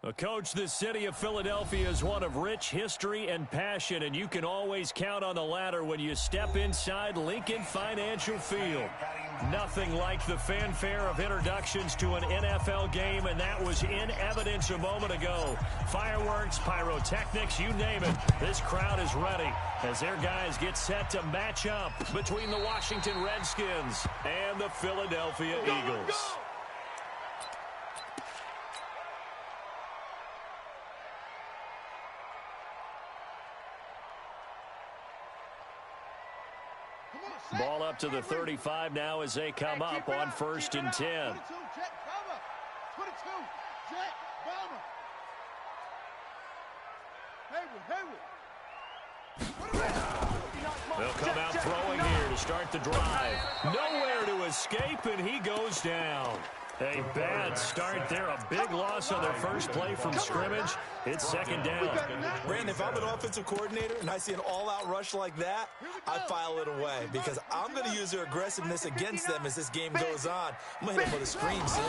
Well, Coach, the city of Philadelphia is one of rich history and passion, and you can always count on the latter when you step inside Lincoln Financial Field. Nothing like the fanfare of introductions to an NFL game, and that was in evidence a moment ago. Fireworks, pyrotechnics, you name it. This crowd is ready as their guys get set to match up between the Washington Redskins and the Philadelphia Eagles. Ball up to the 35 now as they come up on 1st and 10. 22, jet cover. 22, jet bomber. They'll come out throwing here to start the drive. Nowhere to escape, and he goes down. A bad start there. A big loss on their first play from scrimmage. It's 2nd down. Brandon, if I'm an offensive coordinator and I see an all-out rush like that, I file it away because I'm going to use their aggressiveness against them as this game goes on. I'm going to hit them with a screen soon.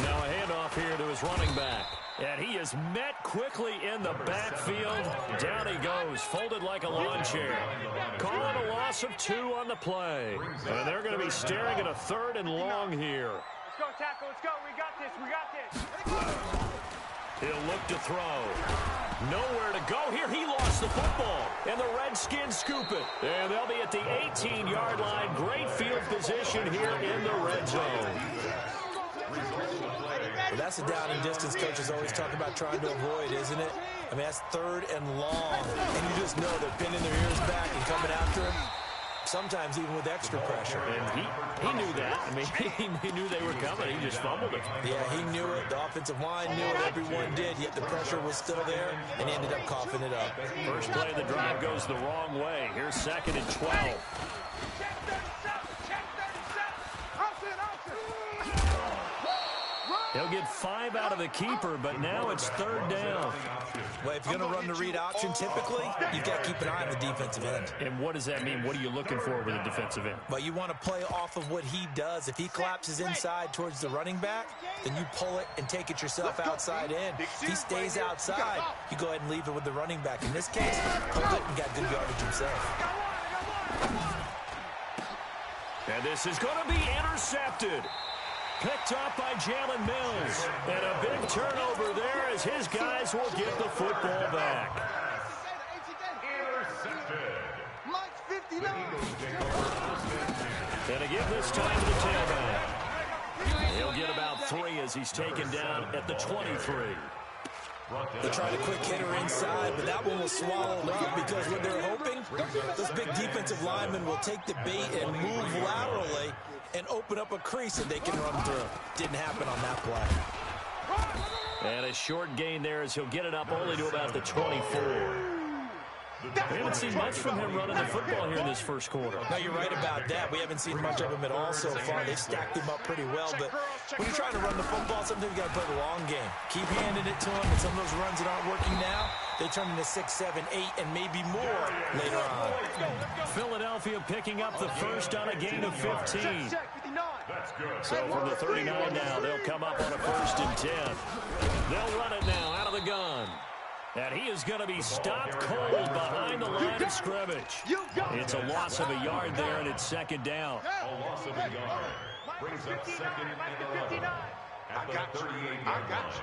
Now a handoff here to his running back. And he is met quickly in the backfield. Down he goes, folded like a lawn chair. Calling a loss of 2 on the play. And they're going to be staring at a 3rd and long here. Go, tackle, let's go. We got this, we got this. He'll look to throw. Nowhere to go here. He lost the football. And the Redskins scoop it. And they'll be at the 18-yard line. Great field position here in the red zone. Well, that's a down and distance coaches always talk about trying to avoid, isn't it? I mean, that's 3rd and long. And you just know they're pinning their ears back and coming after him. Sometimes even with extra pressure. And he knew that. I mean, he knew they were coming. He just fumbled it. Yeah, he knew it. The offensive line knew it. Everyone did. Yet the pressure was still there, and he ended up coughing it up. First play of the drive goes the wrong way. Here's 2nd and 12. He'll get 5 out of the keeper, but now it's 3rd down. Well, if you're going to run the read option, typically, you've got to keep an eye on the defensive end. And what does that mean? What are you looking for with a defensive end? Well, you want to play off of what he does. If he collapses inside towards the running back, then you pull it and take it yourself outside in. If he stays outside, you go ahead and leave it with the running back. In this case, pulled it and got good yardage himself. And this is going to be intercepted. Picked up by Jalen Mills. And a big turnover there as his guys will get the football back. And again this time to the tailback. He'll get about 3 as he's taken down at the 23. They tried a quick hitter inside, but that one was swallowed up because what they're hoping, those big defensive linemen will take the bait and move laterally and open up a crease that they can run through. Didn't happen on that play. And a short gain there as he'll get it up only to about the 24. We haven't seen much from him running the football here in this first quarter. No, you're right about that. We haven't seen much of him at all so far. They've stacked him up pretty well, but when you're trying to run the football, sometimes you got to play the long game. Keep handing it to him, and some of those runs that aren't working now, they turn into 6, 7, 8, and maybe more later on. Philadelphia picking up the first on a gain of 15. So from the 39 now, they'll come up on a 1st and 10. They'll run it now out of the gun. And he is going to be stopped cold behind the line of scrimmage. It's a loss of a yard there, and it's 2nd down. A loss of a yard brings up 2nd and 11 at the 38-yard line.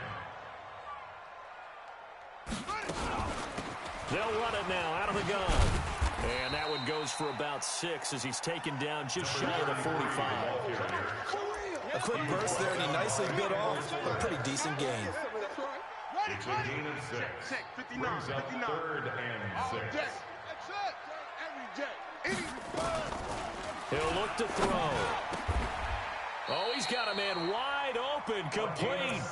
They'll run it now out of the gun. And that one goes for about 6 as he's taken down just shy of the 45. A quick burst there, and he nicely bit off a pretty decent gain. It's a gain of 6. Brings up 3rd and 6. He'll look to throw. Oh, he's got a man wide open, complete.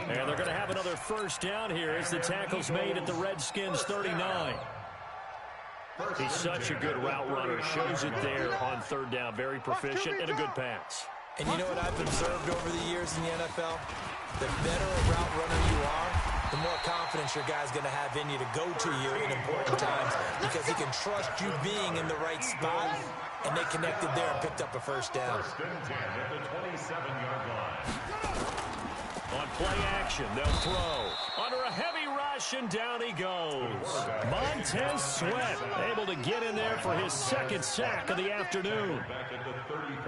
And they're going to have another 1st down here as the tackle's made at the Redskins 39. He's such a good route runner. Shows it there on 3rd down. Very proficient and a good pass. And you know what I've observed over the years in the NFL? The better a route runner you are, the more confidence your guy's going to have in you to go to you in important times because he can trust you being in the right spot, and they connected there and picked up a 1st down. 1st and 10 at the 27-yard line. On play action, they'll throw. Under a heavy rush, and down he goes. Montez Sweat able to get in there for his second sack of the afternoon.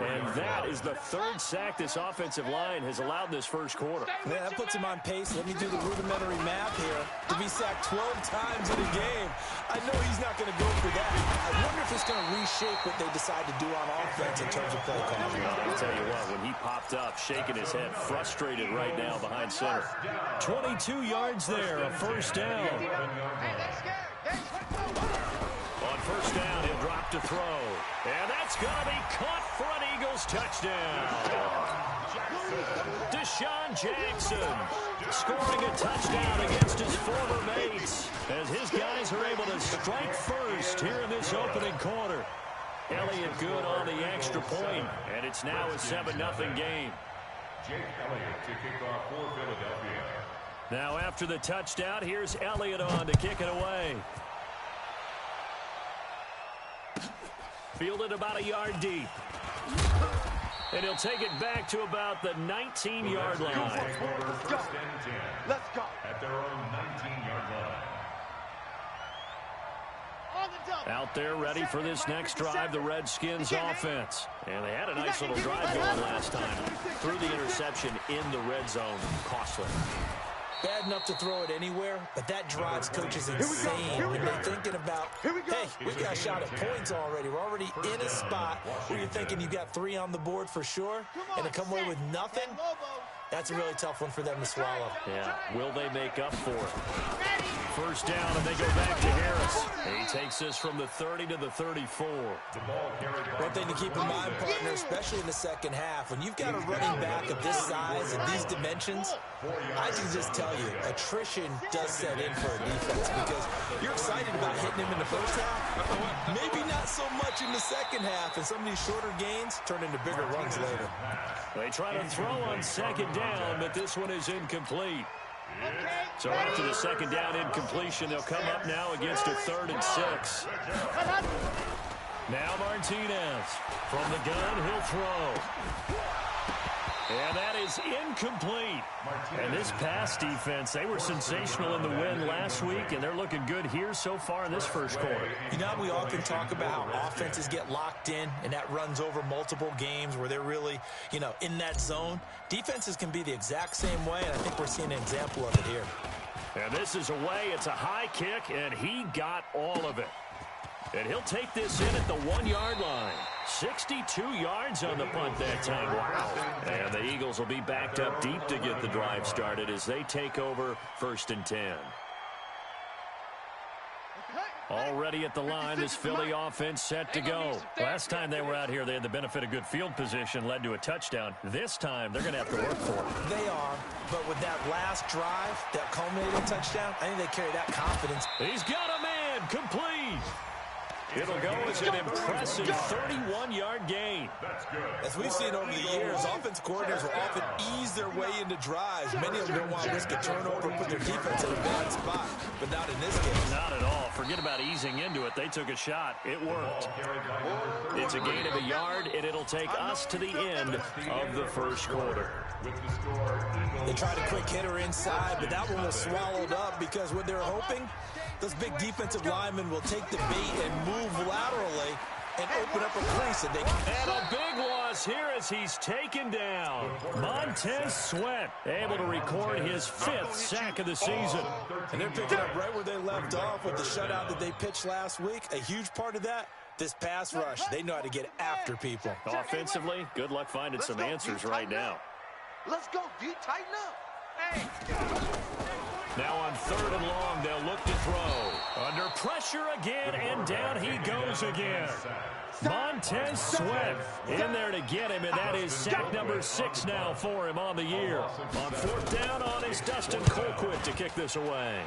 And that is the third sack this offensive line has allowed this first quarter. Yeah, that puts him on pace. Let me do the rudimentary math here. To be sacked 12 times in a game, I know he's not going to go for that. I wonder if it's going to reshape what they decide to do on offense in terms of play calling. I'll tell you what, when he popped up, shaking his head, frustrated right now behind center. 22 yards there, a first down. On first down, he'll drop to throw. And that's going to be caught for an Eagles touchdown. Deshaun Jackson scoring a touchdown against his former mates as his guys are able to strike first here in this opening quarter. Elliott good on the extra point, and it's now a 7-0 game. Jake Elliott to kick off for Philadelphia. Now after the touchdown, here's Elliott on to kick it away. Fielded about a yard deep. And he'll take it back to about the 19-yard line. Let's go. At their own 19-yard line. Out there ready for this next drive, the Redskins offense. And they had a nice little drive going last time. Threw the interception in the red zone. Costly. Bad enough to throw it anywhere, but that drives coaches insane when they're thinking about, hey, we got a shot at points already. We're already in a spot where you're thinking you got 3 on the board for sure, and to come away with nothing, that's a really tough one for them to swallow. Yeah, will they make up for it? First down, and they go back to Harris. He takes this from the 30 to the 34. One thing to keep in mind, partner, especially in the second half, when you've got a running back of this size and these dimensions, I can just tell you, attrition does set in for a defense because you're excited about hitting him in the first half. Maybe not so much in the second half, and some of these shorter gains turn into bigger runs later. They try to throw on second down, but this one is incomplete. So after the second down incompletion, they'll come up now against a 3rd and 6. Now Martinez from the gun, he'll throw. And that is incomplete. And this pass defense, they were sensational in the win last week, and they're looking good here so far in this first quarter. You know, we often talk about how offenses get locked in, and that runs over multiple games where they're really, you know, in that zone. Defenses can be the exact same way, and I think we're seeing an example of it here. And this is away. It's a high kick, and he got all of it. And he'll take this in at the 1-yard line. 62 yards on the punt that time. Wow. And the Eagles will be backed up deep to get the drive started as they take over 1st and 10. Already at the line, this Philly offense set to go. Last time they were out here, they had the benefit of good field position, led to a touchdown. This time, they're going to have to work for it. They are, but with that last drive, that culminating touchdown, I think they carry that confidence. He's got a man, complete. It'll go as an impressive 31-yard gain. As we've seen over the years, offensive coordinators will often ease their way into drives. Many of them don't want to risk a turnover, put their defense in a bad spot, but not in this case. Not at all. Forget about easing into it. They took a shot. It worked. It's a gain of a yard, and it'll take us to the end of the first quarter. They tried a quick hitter inside, but that one was swallowed up because what they're hoping, those big defensive linemen will take the bait and move laterally and open up a crease. And a big loss here as he's taken down. Montez Sweat able to record his 5th sack of the season. And they're picking up right where they left off with the shutout that they pitched last week. A huge part of that, this pass rush. They know how to get after people. Offensively, good luck finding some answers right now. Let's go, D. Tighten up. Hey. Now on 3rd and long, they'll look to throw. Under pressure again, and down he goes again. Montez Sweat in there to get him, and that is sack number 6 now for him on the year. On 4th down on is Dustin Colquitt to kick this away.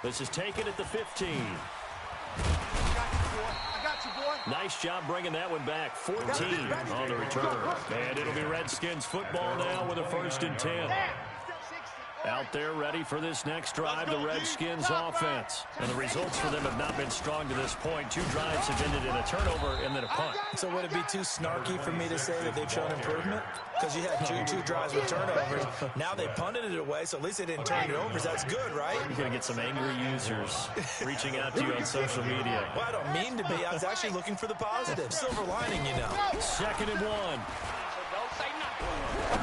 This is taken at the 15. Nice job bringing that one back. 14 on the return. And it'll be Redskins football now with a 1st and 10. Out there ready for this next drive, the Redskins offense. And the results for them have not been strong to this point. 2 drives have ended in a turnover and then a punt. So would it be too snarky for me to say that they've shown improvement? Because you had two drives with turnovers. Now they punted it away, so at least they didn't turn it over. That's good, right? You're going to get some angry users reaching out to you on social media. Well, I don't mean to be. I was actually looking for the positive. Silver lining, you know. 2nd and 1.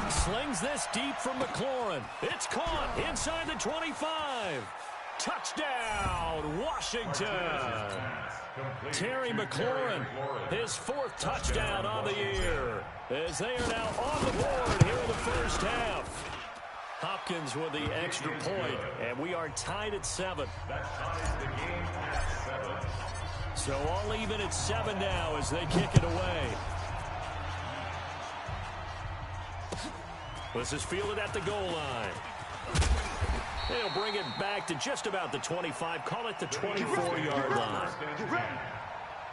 Slings this deep from McLaurin. It's caught inside the 25. Touchdown, Washington. Terry McLaurin, his 4th touchdown on the year, as they are now on the board here in the first half. Hopkins with the extra point, and we are tied at 7. That ties the game at 7. So all even at 7 now as they kick it away. This is fielded at the goal line. They'll bring it back to just about the 25. Call it the 24-yard line.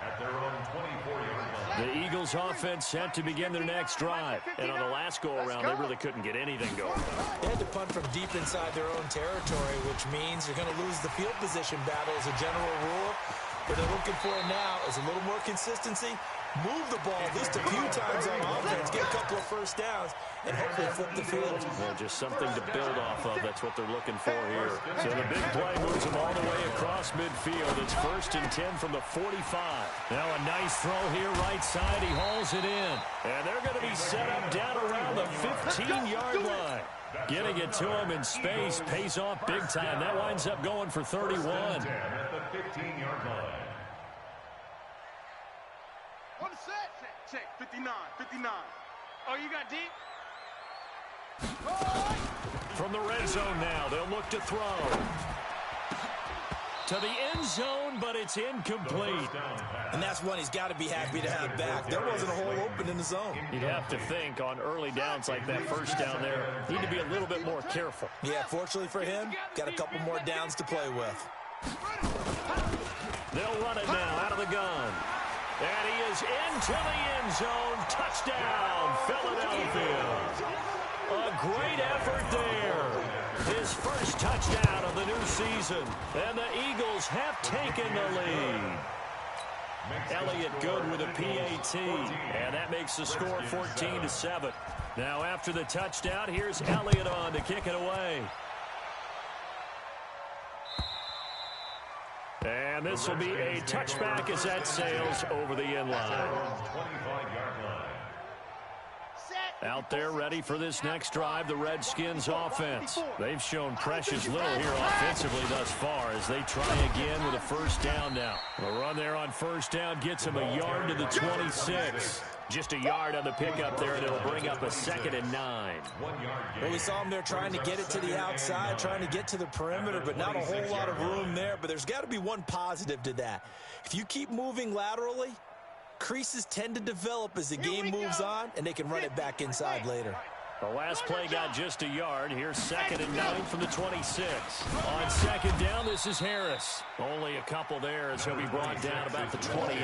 At their own 24-yard line. The Eagles offense set to begin their next drive. And on the last go-around, they really couldn't get anything going. They had to punt from deep inside their own territory, which means you're going to lose the field position battle as a general rule. What they're looking for now is a little more consistency. Move the ball at least a few times on offense, get a couple of first downs, and hopefully flip the field. Well, just something to build off of. That's what they're looking for here. So the big play moves them all the way across midfield. It's 1st and 10 from the 45. Now a nice throw here right side. He hauls it in. And they're going to be set up down around the 15-yard line. Getting it to him in space pays off big time. That winds up going for 31. At the 15-yard line. On the set. Check, 59. Oh, you got deep? From the red zone now, they'll look to throw. To the end zone, but it's incomplete. And that's one he's got to be happy to have back. There wasn't a hole open in the zone. You'd have to think on early downs like that first down there, need to be a little bit more careful. Yeah, fortunately for him, got a couple more downs to play with. They'll run it now out of the gun. And he is into the end zone. Touchdown, Philadelphia. A great effort there. His first touchdown of the new season. And the Eagles have taken the lead. Elliott good with a PAT. And that makes the score 14-7. Now after the touchdown, here's Elliott on to kick it away. And this will be a touchback as that sails over the end line. Out there ready for this next drive, the Redskins offense. They've shown precious little here offensively thus far as they try again with a first down now. The run there on first down gets him a yard to the 26. Just a yard on the pickup there, and it'll bring up a 2nd and 9. Well, we saw him there trying to get it to the outside, trying to get to the perimeter, but not a whole lot of room there. But there's got to be one positive to that. If you keep moving laterally, creases tend to develop as the game moves on, and they can run it back inside later. The last play got just a yard. Here's 2nd and 9 from the 26. On second down, this is Harris. Only a couple there as he'll be brought down about the 28.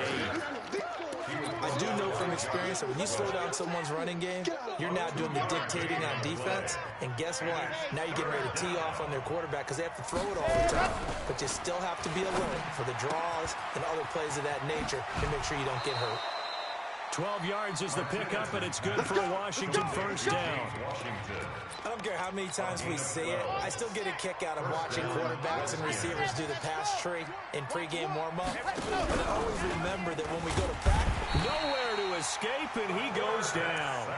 I do know from experience that when you slow down someone's running game, you're now doing the dictating on defense. And guess what? Now you're getting ready to tee off on their quarterback because they have to throw it all the time. But you still have to be alert for the draws and other plays of that nature to make sure you don't get hurt. 12 yards is the pickup, and it's good for a Washington first down. I don't care how many times we see it. I still get a kick out of watching quarterbacks and receivers do the pass tree in pregame warm-up. But I always remember that when we go to practice, nowhere to escape, and he goes down.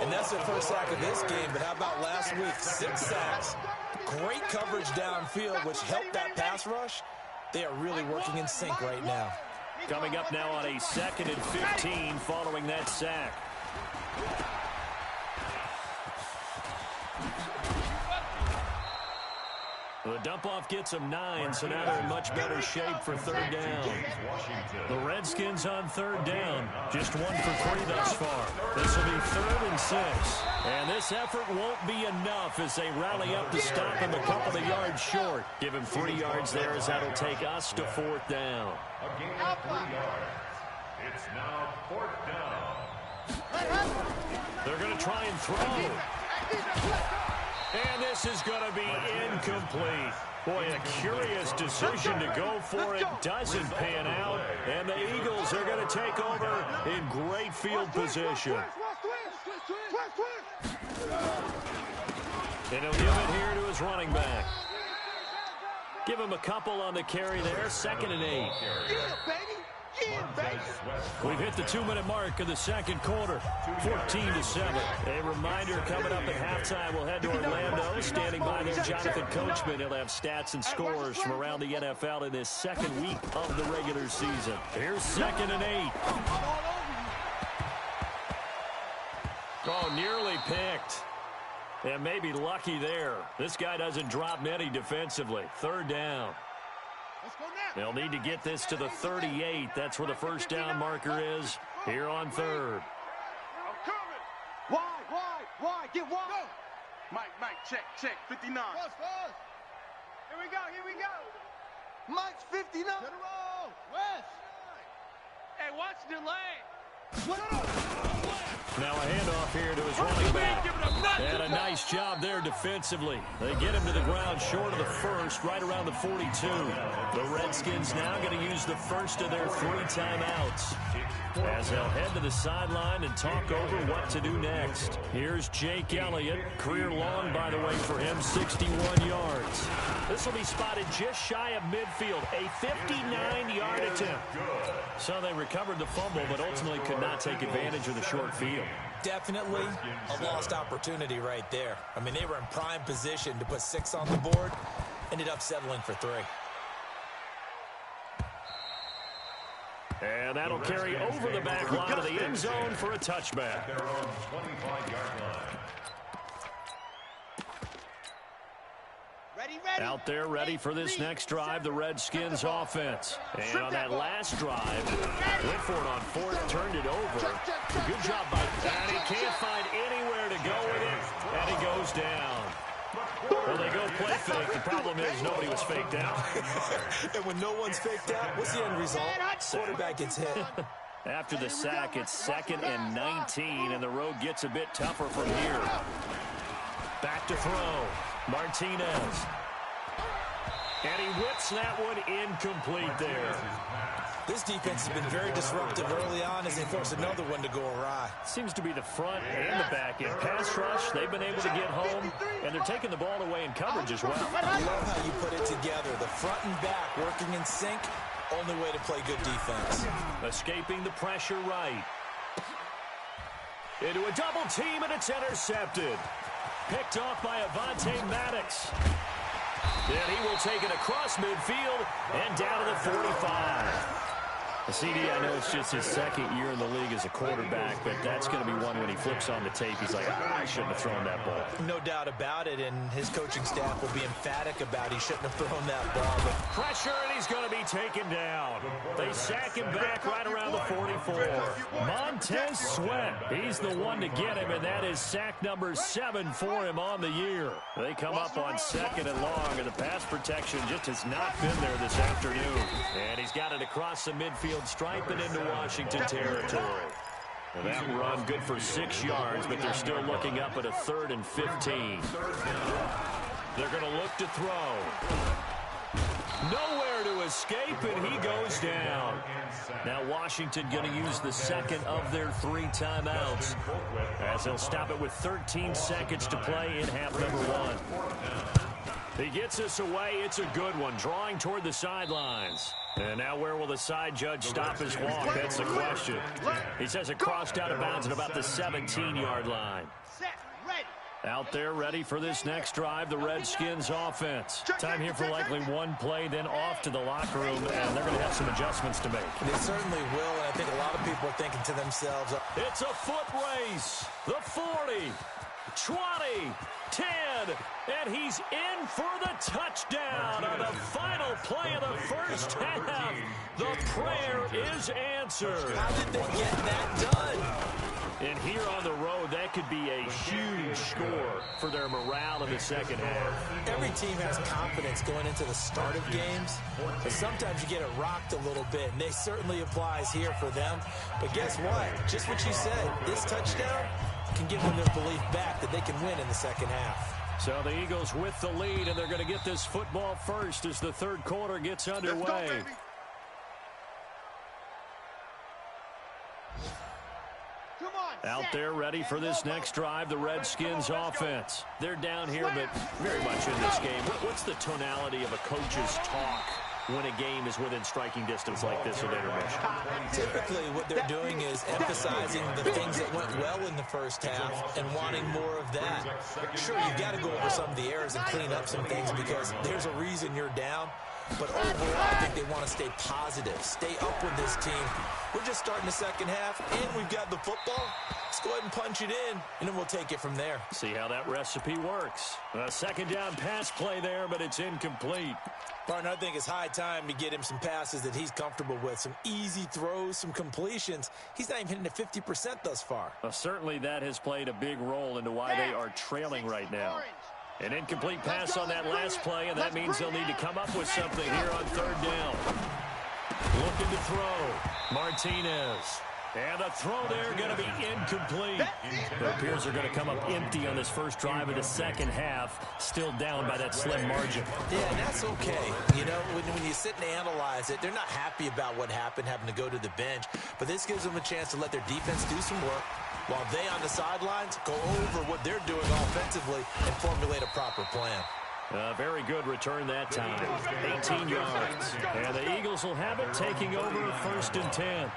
And that's the first sack of this game, but how about last week? 6 sacks, great coverage downfield, which helped that pass rush. They are really working in sync right now. Coming up now on a 2nd and 15 following that sack. The dump-off gets them 9, so now they're in much better shape for third down. The Redskins on third down. Just 1 for 3 thus far. This will be 3rd and 6. And this effort won't be enough as they rally up to stop him a couple of yards short. Give him 3 yards there as that'll take us to 4th down. A gain of 3 yards. It's now 4th down. They're going to try and throw. And this is going to be incomplete. Boy, a curious decision to go for it. Doesn't pan out. And the Eagles are going to take over in great field position. And he'll give it here to his running back. Give him a couple on the carry there. 2nd and 8. We've hit the 2-minute mark of the second quarter. 14-7. A reminder coming up at halftime. We'll head to Orlando. Standing by there, Jonathan Coachman. He'll have stats and scores from around the NFL in this second week of the regular season. Here's 2nd and 8. Oh, nearly picked. And maybe lucky there. This guy doesn't drop many defensively. 3rd down. They'll need to get this to the 38. That's where the first down marker is here on 3rd. Wide, get wide. Mike, check, 59. Here we go. Mike's 59. Get a roll. West. Hey, watch the lane. Now a handoff here to his running back. And a nice job there defensively. They get him to the ground short of the first, right around the 42. The Redskins now going to use the first of their 3 timeouts, as they'll head to the sideline and talk over what to do next. Here's Jake Elliott. Career long, by the way, for him, 61 yards. This will be spotted just shy of midfield, a 59-yard attempt. So they recovered the fumble, but ultimately could not take advantage of the short field. Definitely a lost opportunity right there. I mean, they were in prime position to put 6 on the board. Ended up settling for 3. And that'll carry over the back line of the end zone for a touchback. They're on 25-yard line. Out there ready for this next drive, the Redskins offense. And on that last drive, went for it on 4th, turned it over. Good job by that. He can't find anywhere to go with it, and he goes down. Well, they go play fake. The problem is nobody was faked out. And when no one's faked out, what's the end result? Quarterback gets hit. After the sack, it's 2nd and 19, and the road gets a bit tougher from here. Back to throw. Martinez. And he whips that one incomplete there. This defense has been very disruptive early on as they force another one to go awry. Seems to be the front and the back end. Pass rush, they've been able to get home, and they're taking the ball away in coverage as well. I love how you put it together. The front and back working in sync, only way to play good defense. Escaping the pressure right. Into a double team, and it's intercepted. Picked off by Avonte Maddox. And he will take it across midfield and down to the 45. CD, I know it's just his 2nd year in the league as a quarterback, but that's going to be one when he flips on the tape. He's like, I shouldn't have thrown that ball. No doubt about it, and his coaching staff will be emphatic about he shouldn't have thrown that ball. But pressure, and he's going to be taken down. They sack him back right around the 44. Montez Sweat, he's the one to get him, and that is sack number 7 for him on the year. They come up on 2nd and long, and the pass protection just has not been there this afternoon. And he's got it across the midfield stripe and into Washington territory. Well, that run good for 6 yards, but they're still looking up at a 3rd and 15. They're going to look to throw. Nowhere to escape, and he goes down. Now Washington going to use the 2nd of their 3 timeouts, as they'll stop it with 13 seconds to play in half number 1. He gets us away. It's a good one, drawing toward the sidelines. And now where will the side judge stop his walk? That's the question. He says it crossed out of bounds at about the 17-yard line. Out there ready for this next drive, the Redskins offense. Time here for likely one play, then off to the locker room, and they're going to have some adjustments to make. They certainly will, and I think a lot of people are thinking to themselves, it's a foot race. The 40, 20, 10, and he's in for the touchdown on the final play of the first half. The prayer is answered. how did they get that done? And here on the road, that could be a huge score for their morale in the second half. Every team has confidence going into the start of games, but sometimes you get it rocked a little bit, and it certainly applies here for them. But guess what? Just what you said, this touchdown can give them their belief back that they can win in the second half. So the Eagles with the lead, and they're going to get this football first as the third quarter gets underway. Out there ready for this next drive, the Redskins offense. They're down here, but very much in this game. What's the tonality of a coach's talk when a game is within striking distance like this at intermission? Typically, what they're doing is emphasizing the things that went well in the first half and wanting more of that. Sure, you've got to go over some of the errors and clean up some things because there's a reason you're down. But overall, I think they want to stay positive, stay up with this team. We're just starting the second half, and we've got the football. Let's go ahead and punch it in, and then we'll take it from there. See how that recipe works. A second down pass play there, but it's incomplete. Partner, I think it's high time to get him some passes that he's comfortable with, some easy throws, some completions. He's not even hitting the 50% thus far. Well, certainly that has played a big role into why they are trailing right now. An incomplete pass on that last play, and that means they'll need to come up with something here on third down. Looking to throw. Martinez. And the throw there going to be incomplete. It appears they're going to come up empty on this first drive of the second half. Still down by that slim margin. Yeah, and that's okay. You know, when you sit and analyze it, they're not happy about what happened, having to go to the bench. But this gives them a chance to let their defense do some work, while they on the sidelines go over what they're doing offensively and formulate a proper plan. A very good return that time. 18 yards. And the Eagles will have it, taking over first and 10.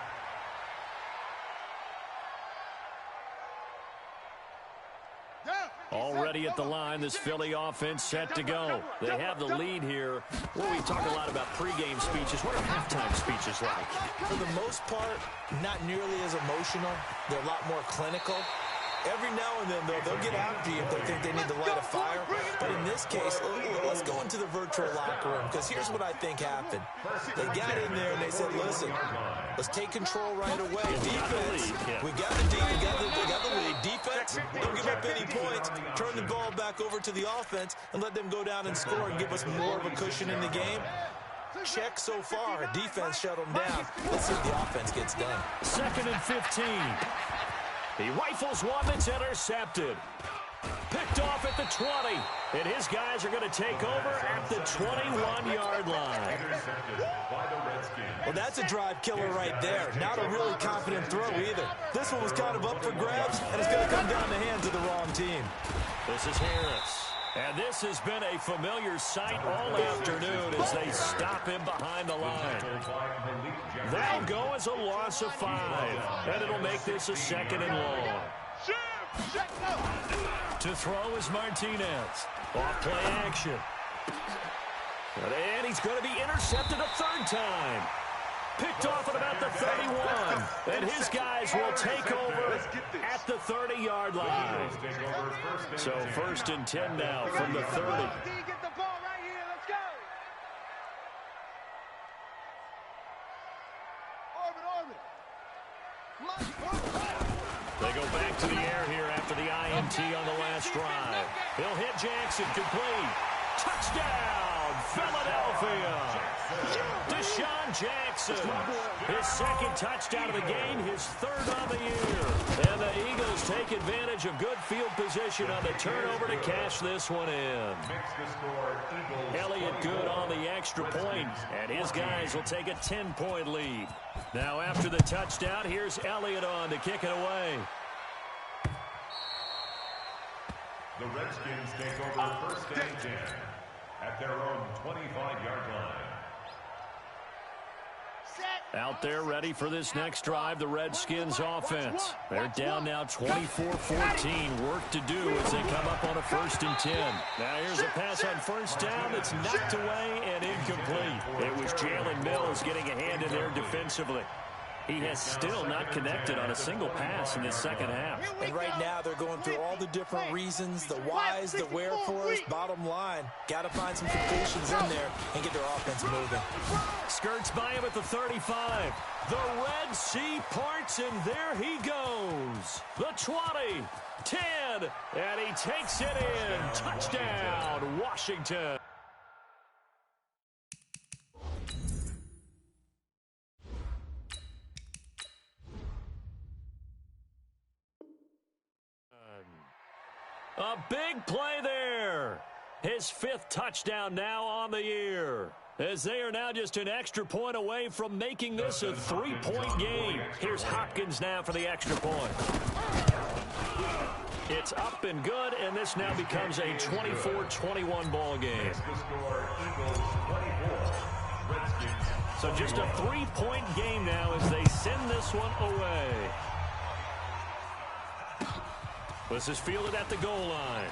Already at the line, this Philly offense set to go. They have the lead here. Well, we talk a lot about pregame speeches. What are halftime speeches like? For the most part, not nearly as emotional. They're a lot more clinical. Every now and then, though, they'll get after you if they think they need to light a fire. But in this case, let's go into the virtual locker room, because here's what I think happened. They got in there and they said, listen, let's take control right away. Defense, we got the lead. Defense, don't give up any points. Turn the ball back over to the offense and let them go down and score and give us more of a cushion in the game. Check so far. Defense shut them down. Let's see if the offense gets done. 2nd and 15. He rifles one that's intercepted. Picked off at the 20. And his guys are going to take over at the 21-yard line. Well, that's a drive killer right there. Not a really confident throw either. This one was kind of up for grabs, and it's going to come down the hands of the wrong team. This is Harris. And this has been a familiar sight all afternoon as they stop him behind the line. That'll go as a loss of 5. And it'll make this a 2nd and long. To throw is Martinez. Off play action. And he's going to be intercepted a 3rd time. Picked off at about the 31. And his guys will take over at the 30-yard line. So 1st and 10 now from the 30. Get the ball right here. Let's go. They go back to the air here after the INT on the last drive. He'll hit Jackson, complete. Touchdown, Philadelphia. Deshaun Jackson, his 2nd touchdown of the game, his 3rd on the year. And the Eagles take advantage of good field position on the turnover to cash this one in. Elliott good on the extra point, and his guys will take a 10-point lead. Now after the touchdown, here's Elliott on to kick it away. The Redskins take over 1st and 10 at their own 25-yard line. Out there ready for this next drive, the Redskins offense. They're down now 24-14. Work to do as they come up on a 1st and 10. Now here's a pass on 1st down that's knocked away and incomplete. It was Jalen Mills getting a hand in there defensively. He has still not connected on a single pass in this second half. And right now they're going through all the different reasons, the whys, the wherefores. Bottom line, got to find some completions in there and get their offense moving. Skirts by him at the 35. The Red Sea parts, and there he goes. The 20, 10, and he takes it in. Touchdown, Washington. A big play there. his 5th touchdown now on the year, as they are now just an extra point away from making this a 3-point game. Here's Hopkins now for the extra point. It's up and good, and this now becomes a 24-21 ball game. So just a 3-point game now as they send this one away. This is fielded at the goal line.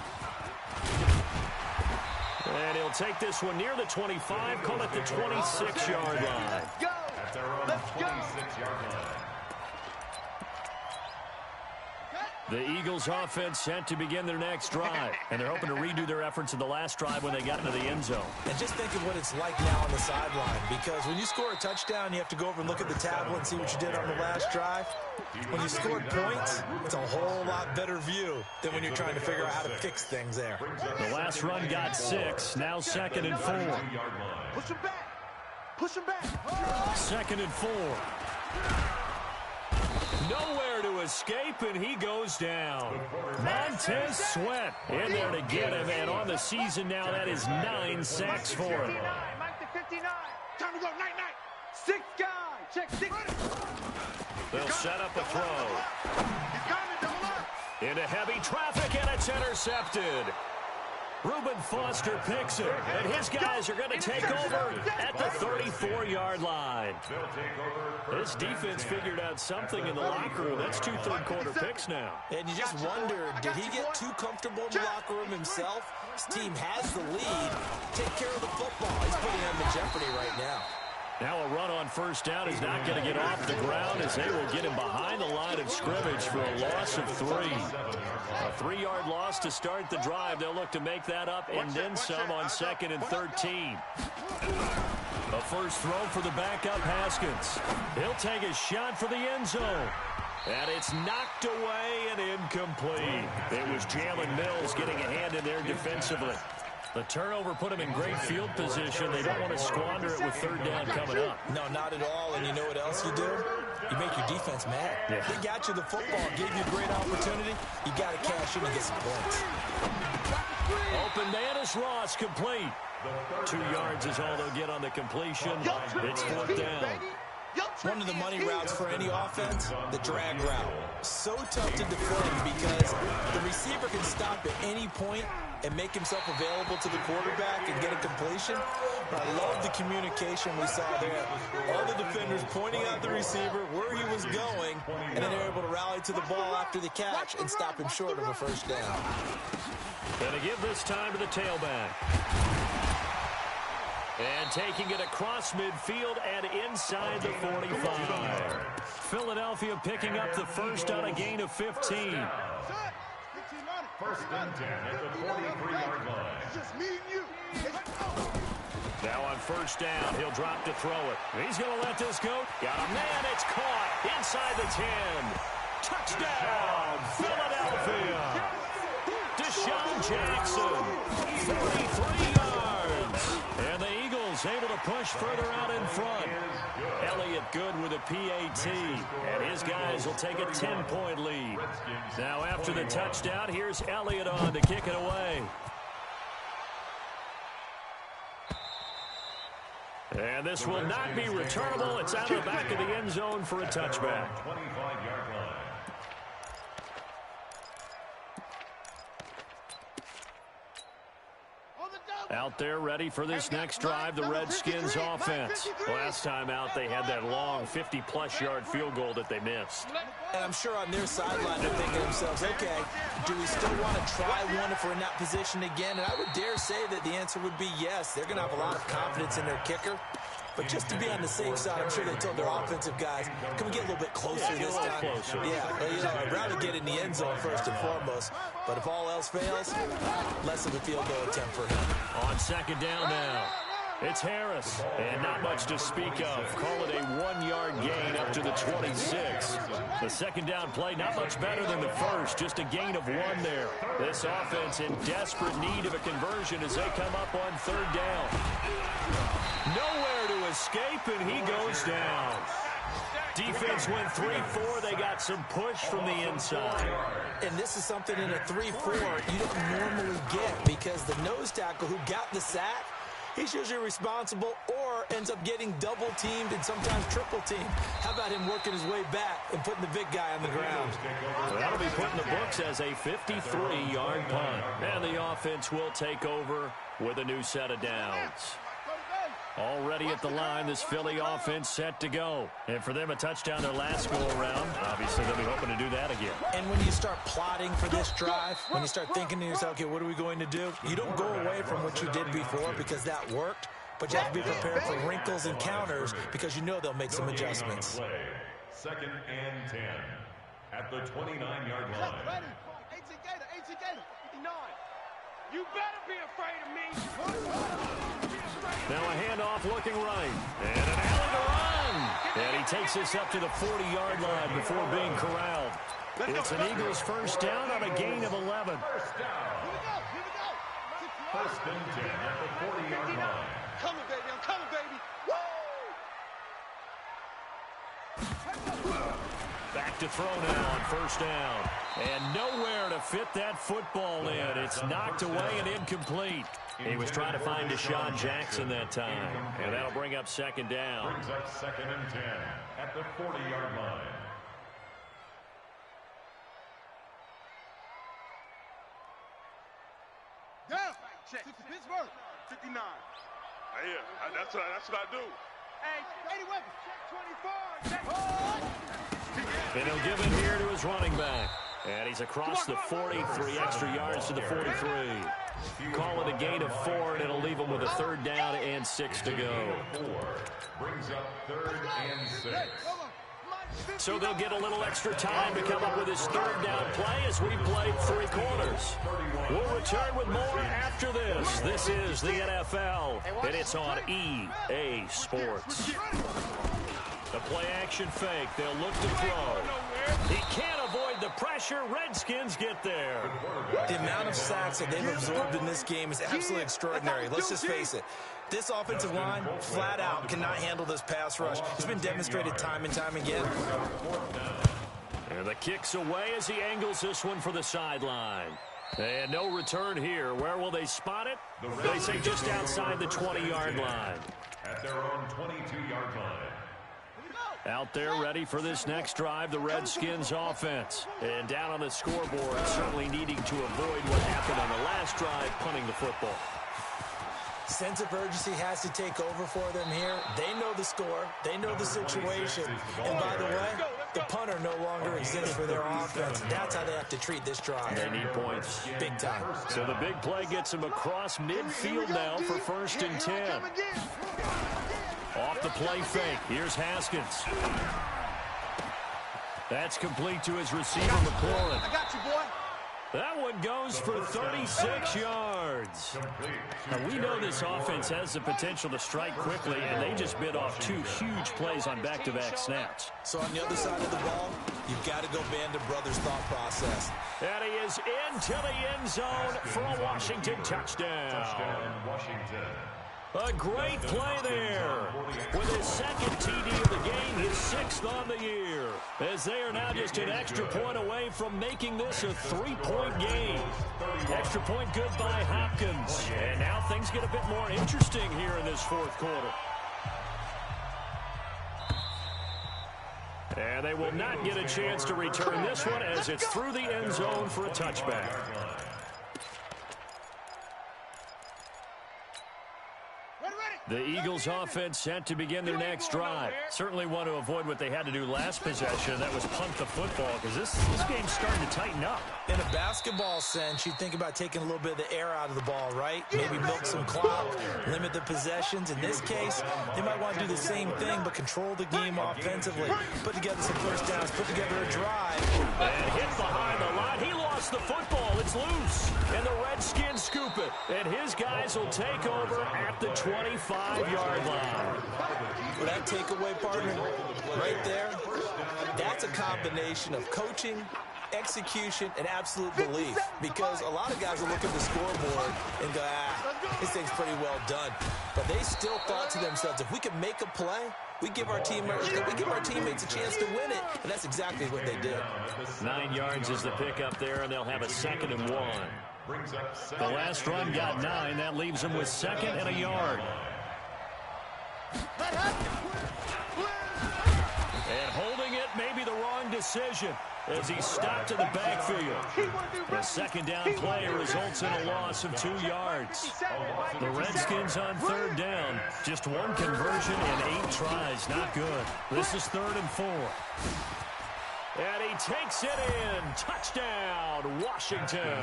And he'll take this one near the 25, call it the 26-yard line. At their own 26-yard line. The Eagles offense set to begin their next drive, and they're hoping to redo their efforts in the last drive when they got into the end zone. And just think of what it's like now on the sideline, because when you score a touchdown, you have to go over and look at the tablet and see what you did on the last drive. When you scored points, it's a whole lot better view than when you're trying to figure out how to fix things there. The last run got 6, now 2nd and 4. Push him back. Push him back. 2nd and 4. Nowhere to escape, and he goes down. Montez Sweat in there to get him, and on the season now, that is 9 sacks for him. Mike to 59. Time to go. Night. 6 guy. Check 6. They'll set up a throw. He's coming to the left. Into heavy traffic, and it's intercepted. Reuben Foster picks it, and his guys are going to take over at the 34-yard line. This defense figured out something in the locker room. That's 2 third-quarter picks now. And you just wonder, did he get too comfortable in the locker room himself? His team has the lead. Take care of the football. He's putting them in jeopardy right now. Now a run on first down is not going to get off the ground, as they will get him behind the line of scrimmage for a loss of 3. A 3-yard loss to start the drive. They'll look to make that up and then some on 2nd and 13. A first throw for the backup Haskins. He'll take a shot for the end zone. And it's knocked away and incomplete. It was Jalen Mills getting a hand in there defensively. The turnover put him in great field position. They don't want to squander it with 3rd down coming up. No, not at all. And you know what else you do? You make your defense mad. Yeah. They got you the football, gave you a great opportunity. You got to cash in and get some points. Open Dennis Ross complete. 2 yards is all they'll get on the completion. It's 4th down. One of the money routes for any offense, the drag route. So tough to defend because the receiver can stop at any point and make himself available to the quarterback and get a completion. But I love the communication we saw there. All the defenders pointing out the receiver, where he was going, and then they're able to rally to the ball after the catch and stop him short of a first down. Going to give this time to the tailback. And taking it across midfield and inside the 45. Philadelphia picking up the first on a gain of 15. First and 10 at the 43-yard line. It's just me and you. Now on first down, he'll drop to throw it. He's going to let this go. Got a man. It's caught inside the 10. Touchdown, Philadelphia. Deshaun Jackson, 43 yards. And the Eagles able to push further out in front. Elliott good with a PAT. And his guys will take a 10-point lead. Now after the touchdown, here's Elliott on to kick it away. And this will not be returnable. It's out of the back of the end zone for a touchback. 25-yard line. Out there ready for this next drive, the Redskins offense. Last time out, they had that long 50-plus yard field goal that they missed. And I'm sure on their sideline they're thinking to themselves, okay, do we still want to try one if we're in that position again? And I would dare say that the answer would be yes. They're going to have a lot of confidence in their kicker. But just to be on the safe side, I'm sure they told their offensive guys, can we get a little bit closer this time? Closer. Yeah, well, you know, I'd rather get in the end zone first and foremost. But if all else fails, less of a field goal attempt for him. On second down now, it's Harris. And not much to speak of. Call it a 1-yard gain up to the 26. The second down play, not much better than the first. Just a gain of 1 there. This offense in desperate need of a conversion as they come up on third down. Nowhere to escape, and he goes down. Defense went 3-4. They got some push from the inside. And this is something in a 3-4 you don't normally get because the nose tackle who got the sack, he's usually responsible or ends up getting double-teamed and sometimes triple-teamed. How about him working his way back and putting the big guy on the ground? So that'll be put in the books as a 53-yard punt. And the offense will take over with a new set of downs. Already at the line, this Philly offense set to go. And for them, a touchdown their last go-around. Obviously, they'll be hoping to do that again. And when you start plotting for this drive, when you start thinking to yourself, okay, what are we going to do? You don't go away from what you did before because that worked, but you have to be prepared for wrinkles and counters because you know they'll make some adjustments. 2nd and 10 at the 29-yard line. 18 Gator. 59. You better be afraid of me. Now a handoff looking right. And an alley to run. And he takes this up to the 40-yard line before being corralled. It's an Eagles first down on a gain of 11. First down. Here we go. 1st and 10 at the 40-yard line. Coming, baby. I'm coming, baby. Back to throw now on first down. And nowhere to fit that football in. It's knocked away and incomplete. He was trying to find Deshaun Jackson that time. And that'll bring up 2nd down. Brings up 2nd and 10 at the 40-yard line. Down. Check. Pittsburgh. 59. Yeah, that's what I do. Hey, 80 weapons. Check 24. And he'll give it here to his running back. And he's across the 43 extra yards to the 43. Call it a gain of 4, and it'll leave him with a 3rd down and 6 to go. 4 brings up 3rd and 6. So they'll get a little extra time to come up with his 3rd down play as we played 3 quarters. We'll return with more after this. This is the NFL, and it's on EA Sports. The play-action fake. They'll look to throw. He can't avoid the pressure. Redskins get there. The amount of sacks that they've absorbed in this game is absolutely extraordinary. Let's just face it. This offensive line, flat out, cannot handle this pass rush. It's been demonstrated time and time again. And the kick's away as he angles this one for the sideline. And no return here. Where will they spot it? They say just outside the 20-yard line. At their own 22-yard line. Out there ready for this next drive, the Redskins offense. And down on the scoreboard, certainly needing to avoid what happened on the last drive, punting the football. Sense of urgency has to take over for them here. They know the score. They know the situation. And by the way, the punter no longer exists for their offense. That's how they have to treat this drive. They need points. Big time. So the big play gets them across midfield now for 1st and 10. Off the play fake. Here's Haskins. That's complete to his receiver, McLaurin. I got you, boy. That one goes for 36 yards. Now, we know this offense has the potential to strike quickly, and they just bit off 2 huge plays on back-to-back snaps. So on the other side of the ball, you've got to go Band of Brothers thought process. And he is into the end zone for a Washington touchdown. Washington. A great play there. With his 2nd TD of the game, his 6th on the year. As they are now just an extra point away from making this a 3-point game. Extra point good by Hopkins. And now things get a bit more interesting here in this 4th quarter. And they will not get a chance to return this one as it's through the end zone for a touchback. The Eagles offense set to begin their next drive. Certainly want to avoid what they had to do last possession. That was punt the football because this game's starting to tighten up. In a basketball sense, you think about taking a little bit of the air out of the ball, right? Maybe milk some clock, limit the possessions. In this case, they might want to do the same thing but control the game offensively. Put together some first downs, put together a drive. And hit behind the line. He lost the football. It's loose. And the Redskins scoop it. And his guys will take over at the 25-yard line. Well, that takeaway, partner, right there, that's a combination of coaching, execution, and absolute belief. Because a lot of guys will look at the scoreboard and go, this thing's pretty well done. But they still thought to themselves, if we can make a play, We give our teammates a chance to win it, and that's exactly what they did. 9 yards is the pickup there, and they'll have a 2nd and 1. The last run got 9. That leaves them with 2nd and a yard. And holding it may be the wrong decision as he stopped in the backfield. The 2nd down play results in a loss of 2 yards. The Redskins on 3rd down. Just 1 conversion and 8 tries. Not good. This is 3rd and 4. And he takes it in. Touchdown, Washington.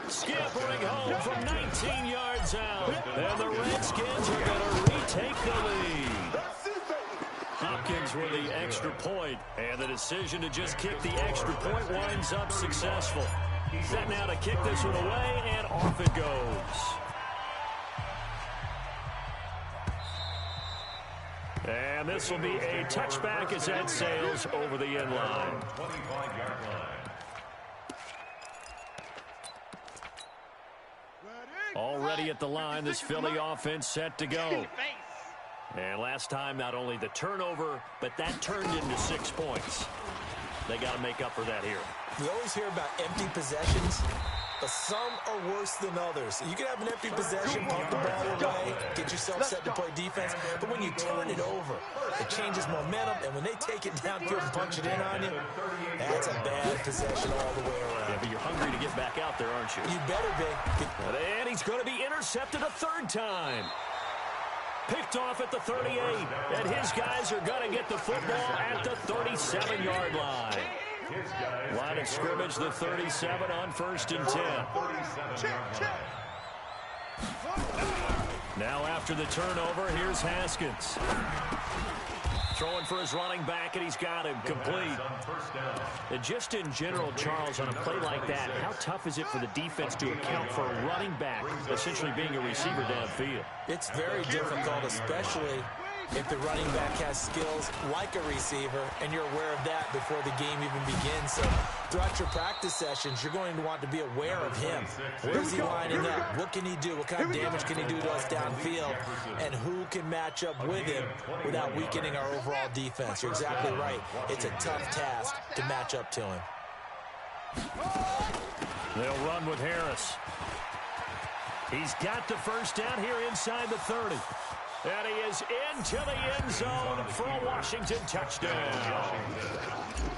Scampering home from 19 yards out. And the Redskins are going to retake the lead. Hopkins with the extra point, and the decision to just kick the extra point winds up successful. Set now to kick this one away, and off it goes. And this will be a touchback as that sails over the end line. 25-yard line. Already at the line, this Philly offense set to go. And last time, not only the turnover, but that turned into 6 points. They got to make up for that here. We always hear about empty possessions, but some are worse than others. You can have an empty possession, pump the ball away, get yourself set to play defense, but when you turn it over, it changes momentum, and when they take it downfield and punch it in on you, that's a bad possession all the way around. Yeah, but you're hungry to get back out there, aren't you? You better be. And he's going to be intercepted a 3rd time. Picked off at the 38, and his guys are going to get the football at the 37-yard line. Line of scrimmage, the 37 on 1st and 10. Now after the turnover, here's Haskins. Throwing for his running back, and he's got him complete. And just in general, Charles, on a play like that, how tough is it for the defense to account for a running back essentially being a receiver downfield? It's very difficult, especially if the running back has skills like a receiver, and you're aware of that before the game even begins. So throughout your practice sessions, you're going to want to be aware of him. Where's he lining up? What can he do? What kind of damage can he do to us downfield? And who can match up with him without weakening our overall defense? You're exactly right. It's a tough task to match up to him. They'll run with Harris. He's got the 1st down here inside the 30. And he is into the end zone for a Washington touchdown.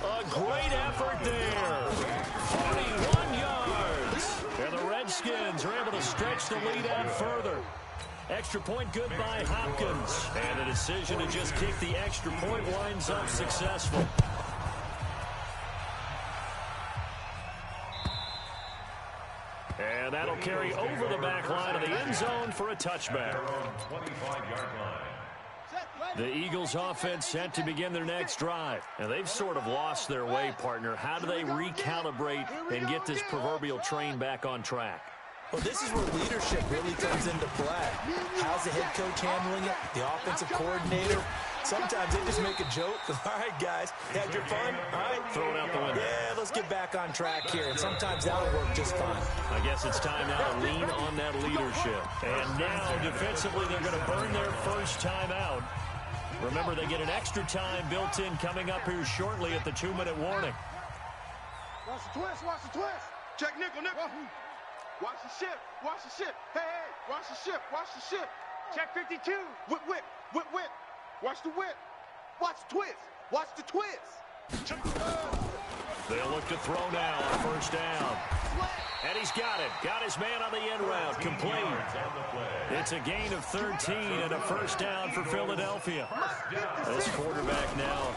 A great effort there. 41 yards. And the Redskins are able to stretch the lead out further. Extra point good by Hopkins. And the decision to just kick the extra point winds up successful. And that'll carry over the back line of the end zone for a touchback. The Eagles offense set to begin their next drive. And they've sort of lost their way, partner. How do they recalibrate and get this proverbial train back on track? Well, this is where leadership really comes into play. How's the head coach handling it? The offensive coordinator? Sometimes they just make a joke. All right, guys, had your fun? All right, throw it out the window. Yeah, let's get back on track here. And sometimes that'll work just fine. I guess it's time now to lean on that leadership. And now, defensively, they're going to burn their first time out. Remember, they get an extra time built in coming up here shortly at the 2-minute warning. Watch the twist, watch the twist. Check nickel, nickel. Watch the ship, watch the ship. Hey, hey, watch the ship, watch the ship. Check 52. Whip, whip, whip, whip. Watch the whip. Watch the twist. Watch the twist. They'll look to throw now on 1st down. And he's got it. Got his man on the end route. Complete. It's a gain of 13 and a 1st down for Philadelphia. This quarterback now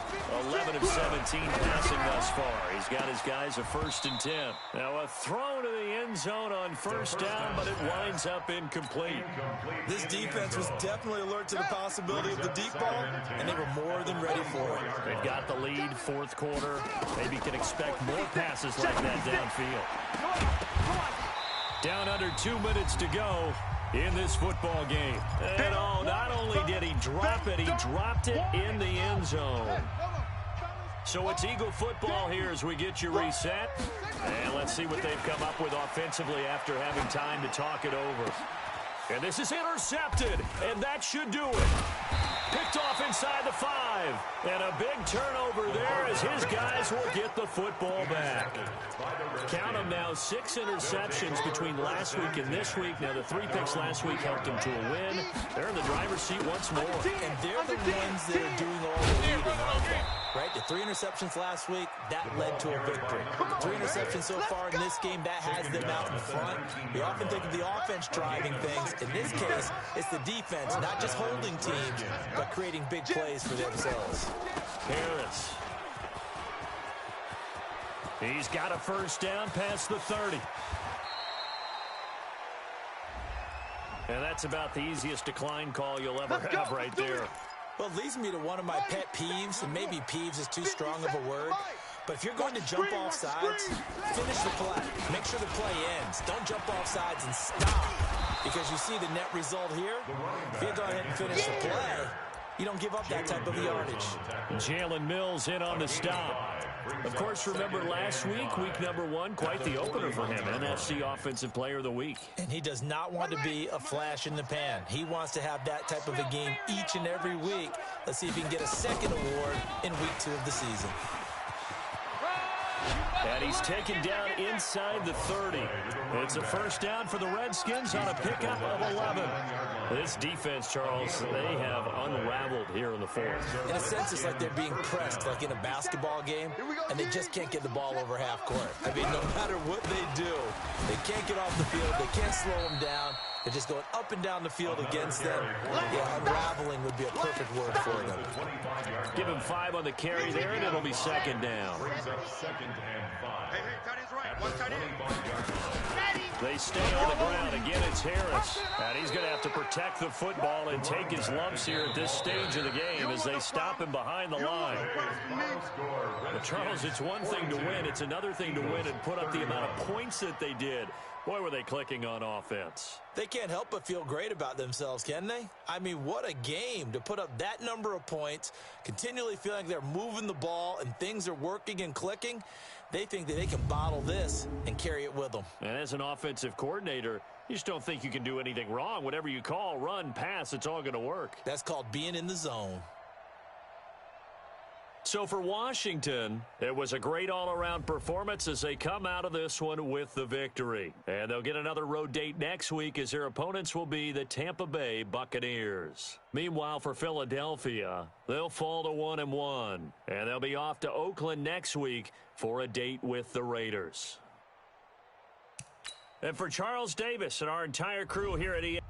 11 of 17 passing thus far. He's got his guys a 1st and 10. Now a throw to the end zone on 1st down, but it winds up incomplete. This defense was definitely alert to the possibility of the deep ball, and they were more than ready for it. They've got the lead, 4th quarter. Maybe can expect more passes like that downfield. Down under 2 minutes to go in this football game. And oh, not only did he drop it, he dropped it in the end zone. So it's Eagle football here as we get you reset. And let's see what they've come up with offensively after having time to talk it over. And this is intercepted, and that should do it. Picked off inside the 5. And a big turnover there as his guys will get the football back. Count them now, 6 interceptions between last week and this week. Now, the 3 picks last week helped them to a win. They're in the driver's seat once more. And they're the ones that are doing all the leading, aren't they? Right? The 3 interceptions last week, that led to a victory. 3 interceptions so far in this game, that has them out in front. We often think of the offense driving things. In this case, it's the defense, not just holding teams, but creating big plays for themselves. Harris. He's got a first down past the 30. And that's about the easiest decline call you'll ever have right there. Well, it leads me to one of my pet peeves, and maybe peeves is too strong of a word. But if you're going to jump off sides, finish the play. Make sure the play ends. Don't jump off sides and stop. Because you see the net result here. If you go ahead and finish the play, you don't give up that type of yardage. Jalen Mills in on the stop. Of course, remember last week, week number 1, quite the opener for him. NFC Offensive Player of the Week. And he does not want to be a flash in the pan. He wants to have that type of a game each and every week. Let's see if he can get a second award in week 2 of the season. And he's taken down inside the 30. It's a first down for the Redskins on a pickup of 11. This defense, Charles, they have unraveled here in the 4th. In a sense, it's like they're being pressed, like in a basketball game, and they just can't get the ball over half court. I mean, no matter what they do, they can't get off the field. They can't slow them down. They're just going up and down the field against them. Yeah, unraveling would be a perfect word for them. Give him 5 on the carry there, and it'll be second down. They stay on the ground. Again, it's Harris. And he's going to have to protect the football and take his lumps here at this stage of the game as they stop him behind the line. But Charles, it's one thing to win. It's another thing to win and put up the amount of points that they did. Boy, were they clicking on offense. They can't help but feel great about themselves, can they? I mean, what a game to put up that number of points, continually feeling like they're moving the ball and things are working and clicking. They think that they can bottle this and carry it with them. And as an offensive coordinator, you just don't think you can do anything wrong. Whatever you call, run, pass, it's all going to work. That's called being in the zone. So for Washington, it was a great all-around performance as they come out of this one with the victory. And they'll get another road date next week as their opponents will be the Tampa Bay Buccaneers. Meanwhile, for Philadelphia, they'll fall to 1-1. And they'll be off to Oakland next week for a date with the Raiders. And for Charles Davis and our entire crew here at ESPN.